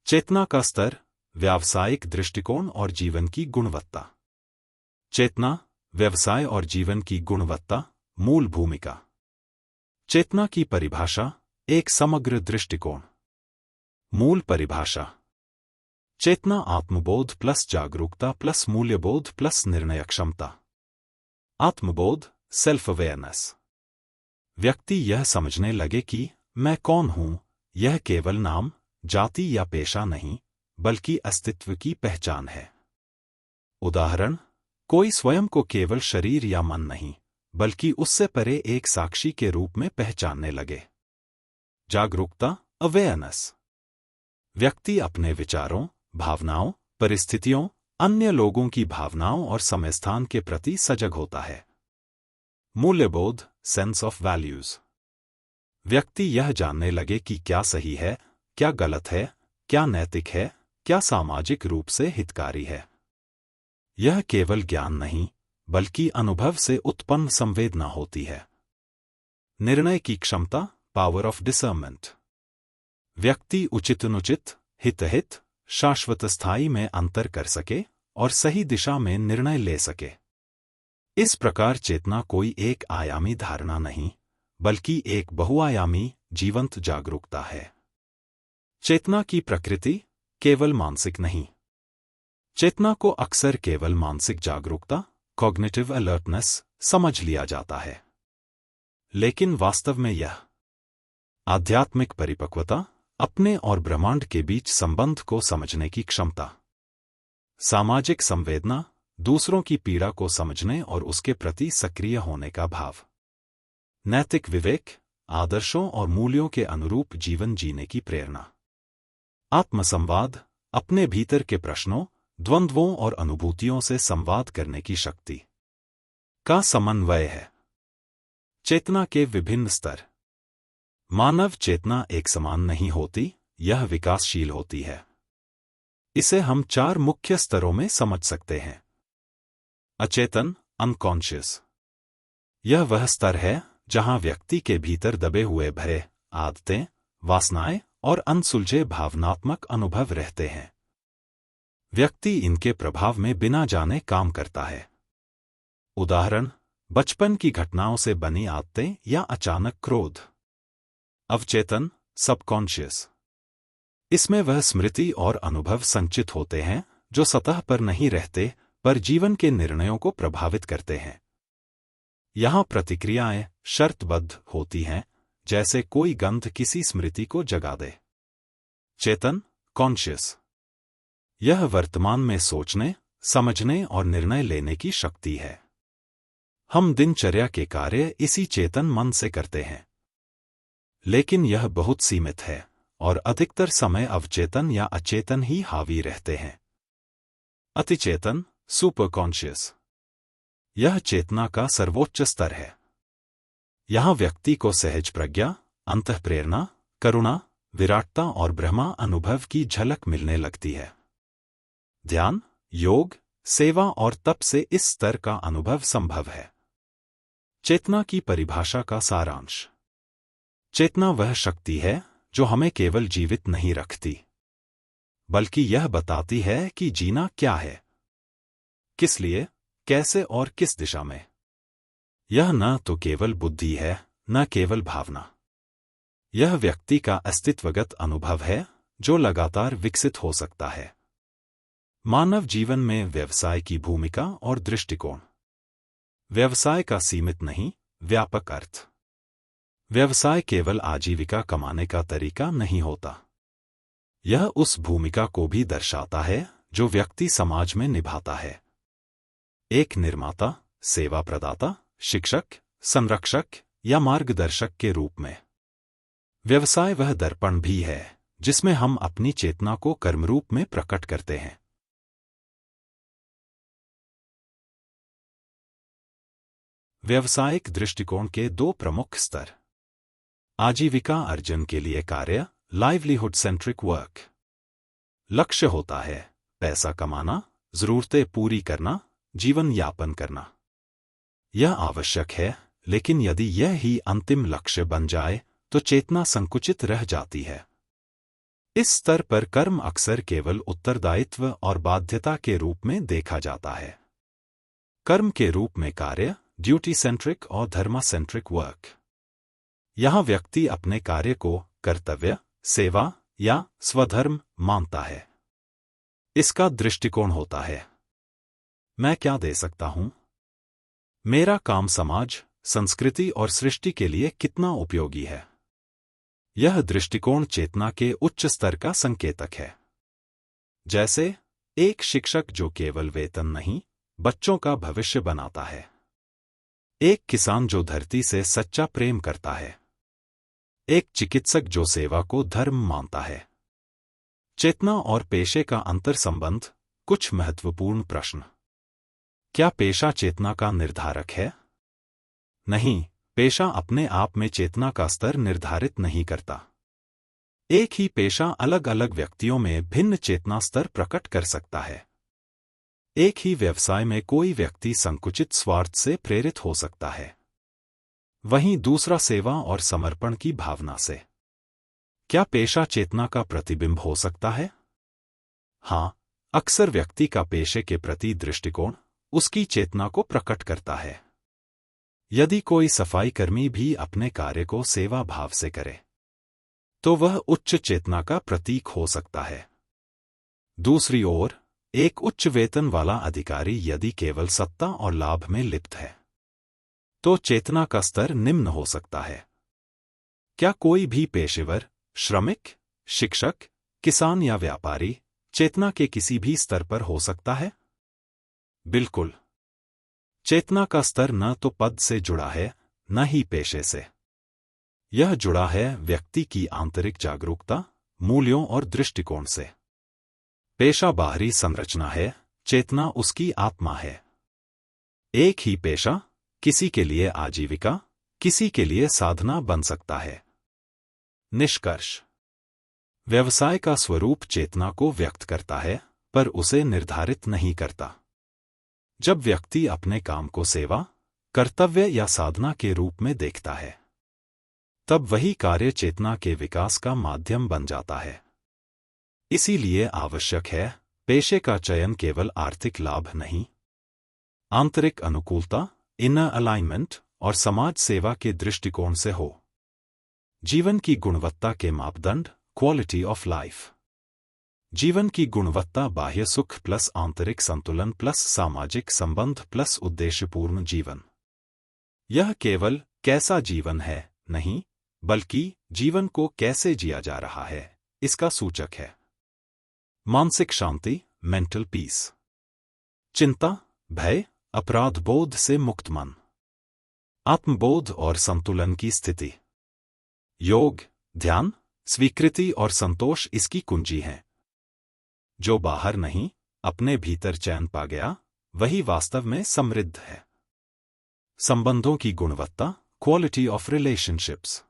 चेतना का स्तर, व्यावसायिक दृष्टिकोण और जीवन की गुणवत्ता। चेतना, व्यवसाय और जीवन की गुणवत्ता, मूल भूमिका। चेतना की परिभाषा, एक समग्र दृष्टिकोण। मूल परिभाषा। चेतना आत्मबोध प्लस जागरूकता प्लस मूल्यबोध प्लस निर्णय क्षमता। आत्मबोध, सेल्फ अवेयरनेस। व्यक्ति यह समझने लगे कि मैं कौन हूं, यह केवल नाम, जाति या पेशा नहीं, बल्कि अस्तित्व की पहचान है। उदाहरण, कोई स्वयं को केवल शरीर या मन नहीं, बल्कि उससे परे एक साक्षी के रूप में पहचानने लगे। जागरूकता, अवेयरनेस। व्यक्ति अपने विचारों, भावनाओं, परिस्थितियों, अन्य लोगों की भावनाओं और समय स्थान के प्रति सजग होता है। मूल्यबोध, सेंस ऑफ वैल्यूज। व्यक्ति यह जानने लगे कि क्या सही है, क्या गलत है, क्या नैतिक है, क्या सामाजिक रूप से हितकारी है। यह केवल ज्ञान नहीं, बल्कि अनुभव से उत्पन्न संवेदना होती है। निर्णय की क्षमता, पावर ऑफ डिसर्नमेंट। व्यक्ति उचित-अनुचित, हित-अहित, शाश्वत स्थायी में अंतर कर सके और सही दिशा में निर्णय ले सके। इस प्रकार चेतना कोई एक आयामी धारणा नहीं, बल्कि एक बहुआयामी, जीवंत जागरूकता है। चेतना की प्रकृति, केवल मानसिक नहीं। चेतना को अक्सर केवल मानसिक जागरूकता, कॉग्निटिव अलर्टनेस, समझ लिया जाता है। लेकिन वास्तव में यह आध्यात्मिक परिपक्वता, अपने और ब्रह्मांड के बीच संबंध को समझने की क्षमता, सामाजिक संवेदना, दूसरों की पीड़ा को समझने और उसके प्रति सक्रिय होने का भाव, नैतिक विवेक, आदर्शों और मूल्यों के अनुरूप जीवन जीने की प्रेरणा, आत्मसंवाद, अपने भीतर के प्रश्नों, द्वंद्वों और अनुभूतियों से संवाद करने की शक्ति का समन्वय है। चेतना के विभिन्न स्तर। मानव चेतना एक समान नहीं होती, यह विकासशील होती है। इसे हम 4 मुख्य स्तरों में समझ सकते हैं। अचेतन, अनकॉन्शियस। यह वह स्तर है जहां व्यक्ति के भीतर दबे हुए भय, आदतें, वासनाएं और अनसुलझे भावनात्मक अनुभव रहते हैं। व्यक्ति इनके प्रभाव में बिना जाने काम करता है। उदाहरण, बचपन की घटनाओं से बनी आदतें या अचानक क्रोध। अवचेतन, सबकॉन्शियस। इसमें वह स्मृति और अनुभव संचित होते हैं जो सतह पर नहीं रहते, पर जीवन के निर्णयों को प्रभावित करते हैं। यहां प्रतिक्रियाएं शर्तबद्ध होती हैं, जैसे कोई गंध किसी स्मृति को जगा दे। चेतन, कॉन्शियस। यह वर्तमान में सोचने, समझने और निर्णय लेने की शक्ति है। हम दिनचर्या के कार्य इसी चेतन मन से करते हैं। लेकिन यह बहुत सीमित है और अधिकतर समय अवचेतन या अचेतन ही हावी रहते हैं। अतिचेतन, सुपर कॉन्शियस। यह चेतना का सर्वोच्च स्तर है। यहां व्यक्ति को सहज प्रज्ञा, अंतःप्रेरणा, करुणा, विराटता और ब्रह्मा अनुभव की झलक मिलने लगती है। ध्यान, योग, सेवा और तप से इस स्तर का अनुभव संभव है। चेतना की परिभाषा का सारांश। चेतना वह शक्ति है जो हमें केवल जीवित नहीं रखती, बल्कि यह बताती है कि जीना क्या है, किस लिए, कैसे और किस दिशा में। यह न तो केवल बुद्धि है, न केवल भावना। यह व्यक्ति का अस्तित्वगत अनुभव है जो लगातार विकसित हो सकता है। मानव जीवन में व्यवसाय की भूमिका और दृष्टिकोण। व्यवसाय का सीमित नहीं, व्यापक अर्थ। व्यवसाय केवल आजीविका कमाने का तरीका नहीं होता। यह उस भूमिका को भी दर्शाता है जो व्यक्ति समाज में निभाता है। एक निर्माता, सेवा प्रदाता, शिक्षक, संरक्षक या मार्गदर्शक के रूप में। व्यवसाय वह दर्पण भी है जिसमें हम अपनी चेतना को कर्मरूप में प्रकट करते हैं। व्यावसायिक दृष्टिकोण के 2 प्रमुख स्तर। आजीविका अर्जन के लिए कार्य, लाइवलीहुड सेंट्रिक वर्क। लक्ष्य होता है पैसा कमाना, जरूरतें पूरी करना, जीवन यापन करना। यह आवश्यक है, लेकिन यदि यह ही अंतिम लक्ष्य बन जाए तो चेतना संकुचित रह जाती है। इस स्तर पर कर्म अक्सर केवल उत्तरदायित्व और बाध्यता के रूप में देखा जाता है। कर्म के रूप में कार्य, ड्यूटी सेंट्रिक और धर्मा सेंट्रिक वर्क। यहां व्यक्ति अपने कार्य को कर्तव्य, सेवा या स्वधर्म मानता है। इसका दृष्टिकोण होता है, मैं क्या दे सकता हूं? मेरा काम समाज, संस्कृति और सृष्टि के लिए कितना उपयोगी है? यह दृष्टिकोण चेतना के उच्च स्तर का संकेतक है। जैसे एक शिक्षक जो केवल वेतन नहीं, बच्चों का भविष्य बनाता है। एक किसान जो धरती से सच्चा प्रेम करता है। एक चिकित्सक जो सेवा को धर्म मानता है। चेतना और पेशे का अंतर संबंध। कुछ महत्वपूर्ण प्रश्न। क्या पेशा चेतना का निर्धारक है? नहीं, पेशा अपने आप में चेतना का स्तर निर्धारित नहीं करता। एक ही पेशा अलग अलग व्यक्तियों में भिन्न चेतना स्तर प्रकट कर सकता है। एक ही व्यवसाय में कोई व्यक्ति संकुचित स्वार्थ से प्रेरित हो सकता है, वहीं दूसरा सेवा और समर्पण की भावना से। क्या पेशा चेतना का प्रतिबिंब हो सकता है? हां, अक्सर व्यक्ति का पेशे के प्रति दृष्टिकोण उसकी चेतना को प्रकट करता है। यदि कोई सफाईकर्मी भी अपने कार्य को सेवा भाव से करे, तो वह उच्च चेतना का प्रतीक हो सकता है। दूसरी ओर, एक उच्च वेतन वाला अधिकारी यदि केवल सत्ता और लाभ में लिप्त है, तो चेतना का स्तर निम्न हो सकता है। क्या कोई भी पेशेवर, श्रमिक, शिक्षक, किसान या व्यापारी चेतना के किसी भी स्तर पर हो सकता है? बिल्कुल। चेतना का स्तर न तो पद से जुड़ा है, न ही पेशे से। यह जुड़ा है व्यक्ति की आंतरिक जागरूकता, मूल्यों और दृष्टिकोण से। पेशा बाहरी संरचना है, चेतना उसकी आत्मा है। एक ही पेशा किसी के लिए आजीविका, किसी के लिए साधना बन सकता है। निष्कर्ष। व्यवसाय का स्वरूप चेतना को व्यक्त करता है, पर उसे निर्धारित नहीं करता। जब व्यक्ति अपने काम को सेवा, कर्तव्य या साधना के रूप में देखता है, तब वही कार्य चेतना के विकास का माध्यम बन जाता है। इसीलिए आवश्यक है, पेशे का चयन केवल आर्थिक लाभ नहीं, आंतरिक अनुकूलता, इनर अलाइनमेंट और समाज सेवा के दृष्टिकोण से हो। जीवन की गुणवत्ता के मापदंड, क्वालिटी ऑफ लाइफ। जीवन की गुणवत्ता बाह्य सुख प्लस आंतरिक संतुलन प्लस सामाजिक संबंध प्लस उद्देश्यपूर्ण जीवन। यह केवल कैसा जीवन है नहीं, बल्कि जीवन को कैसे जिया जा रहा है, इसका सूचक है। मानसिक शांति, मेंटल पीस। चिंता, भय, अपराध बोध से मुक्त मन। आत्मबोध और संतुलन की स्थिति। योग, ध्यान, स्वीकृति और संतोष इसकी कुंजी हैं। जो बाहर नहीं, अपने भीतर चैन पा गया, वही वास्तव में समृद्ध है। संबंधों की गुणवत्ता, क्वालिटी ऑफ रिलेशनशिप्स।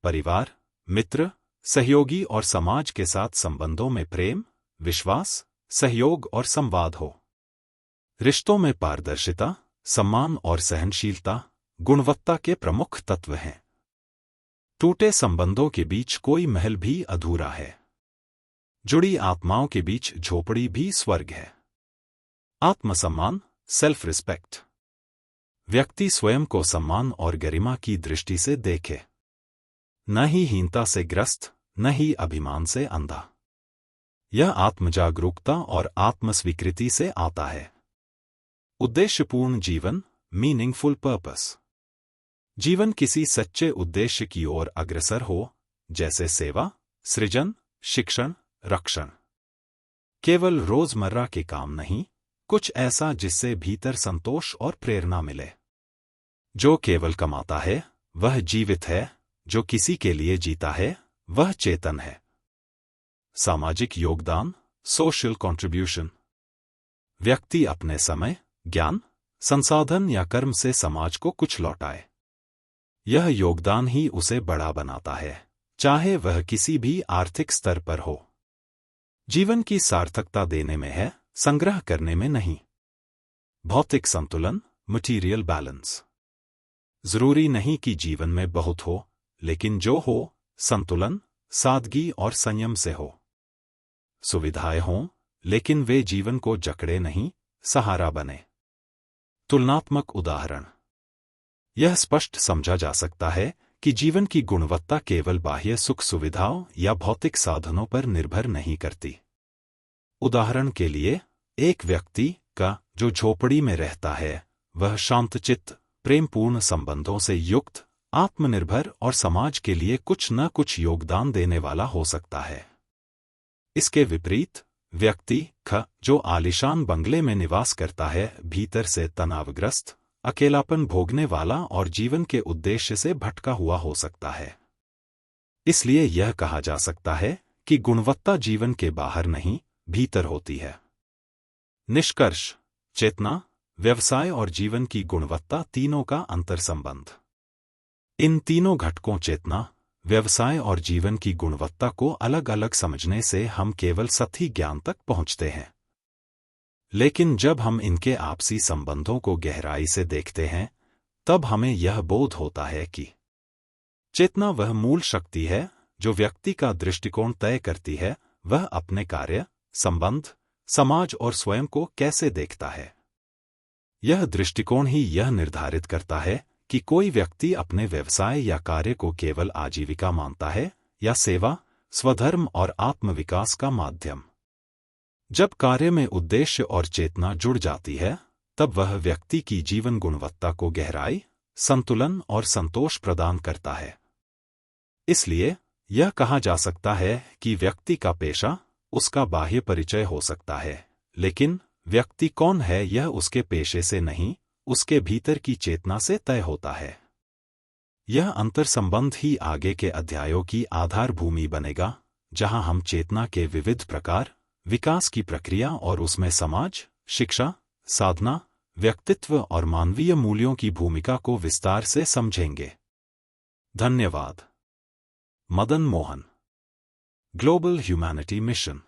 परिवार, मित्र, सहयोगी और समाज के साथ संबंधों में प्रेम, विश्वास, सहयोग और संवाद हो। रिश्तों में पारदर्शिता, सम्मान और सहनशीलता गुणवत्ता के प्रमुख तत्व हैं। टूटे संबंधों के बीच कोई महल भी अधूरा है। जुड़ी आत्माओं के बीच झोपड़ी भी स्वर्ग है। आत्मसम्मान, सेल्फ रिस्पेक्ट। व्यक्ति स्वयं को सम्मान और गरिमा की दृष्टि से देखे, न ही हीनता से ग्रस्त, न ही अभिमान से अंधा। यह आत्मजागरूकता और आत्मस्वीकृति से आता है। उद्देश्यपूर्ण जीवन, मीनिंगफुल पर्पस। जीवन किसी सच्चे उद्देश्य की ओर अग्रसर हो, जैसे सेवा, सृजन, शिक्षण, रक्षण। केवल रोजमर्रा के काम नहीं, कुछ ऐसा जिससे भीतर संतोष और प्रेरणा मिले। जो केवल कमाता है, वह जीवित है। जो किसी के लिए जीता है, वह चेतन है। सामाजिक योगदान, सोशल कंट्रीब्यूशन। व्यक्ति अपने समय, ज्ञान, संसाधन या कर्म से समाज को कुछ लौटाए। यह योगदान ही उसे बड़ा बनाता है, चाहे वह किसी भी आर्थिक स्तर पर हो। जीवन की सार्थकता देने में है, संग्रह करने में नहीं। भौतिक संतुलन, मटीरियल बैलेंस। जरूरी नहीं कि जीवन में बहुत हो, लेकिन जो हो, संतुलन, सादगी और संयम से हो। सुविधाएं हों, लेकिन वे जीवन को जकड़े नहीं, सहारा बने। तुलनात्मक उदाहरण। यह स्पष्ट समझा जा सकता है कि जीवन की गुणवत्ता केवल बाह्य सुख सुविधाओं या भौतिक साधनों पर निर्भर नहीं करती। उदाहरण के लिए, एक व्यक्ति का जो झोपड़ी में रहता है, वह शांतचित्त, प्रेमपूर्ण संबंधों से युक्त, आत्मनिर्भर और समाज के लिए कुछ न कुछ योगदान देने वाला हो सकता है। इसके विपरीत, व्यक्ति ख जो आलीशान बंगले में निवास करता है, भीतर से तनावग्रस्त, अकेलापन भोगने वाला और जीवन के उद्देश्य से भटका हुआ हो सकता है। इसलिए यह कहा जा सकता है कि गुणवत्ता जीवन के बाहर नहीं, भीतर होती है। निष्कर्ष। चेतना, व्यवसाय और जीवन की गुणवत्ता तीनों का अंतर्संबंध। इन तीनों घटकों चेतना, व्यवसाय और जीवन की गुणवत्ता को अलग अलग समझने से हम केवल सतही ज्ञान तक पहुंचते हैं। लेकिन जब हम इनके आपसी संबंधों को गहराई से देखते हैं, तब हमें यह बोध होता है कि चेतना वह मूल शक्ति है जो व्यक्ति का दृष्टिकोण तय करती है, वह अपने कार्य, संबंध, समाज और स्वयं को कैसे देखता है। यह दृष्टिकोण ही यह निर्धारित करता है कि कोई व्यक्ति अपने व्यवसाय या कार्य को केवल आजीविका मानता है या सेवा, स्वधर्म और आत्मविकास का माध्यम। जब कार्य में उद्देश्य और चेतना जुड़ जाती है, तब वह व्यक्ति की जीवन गुणवत्ता को गहराई, संतुलन और संतोष प्रदान करता है। इसलिए यह कहा जा सकता है कि व्यक्ति का पेशा उसका बाह्य परिचय हो सकता है, लेकिन व्यक्ति कौन है यह उसके पेशे से नहीं, उसके भीतर की चेतना से तय होता है। यह अंतर्संबंध ही आगे के अध्यायों की आधार भूमि बनेगा, जहां हम चेतना के विविध प्रकार, विकास की प्रक्रिया और उसमें समाज, शिक्षा, साधना, व्यक्तित्व और मानवीय मूल्यों की भूमिका को विस्तार से समझेंगे। धन्यवाद। Madan Mohan, global humanity mission.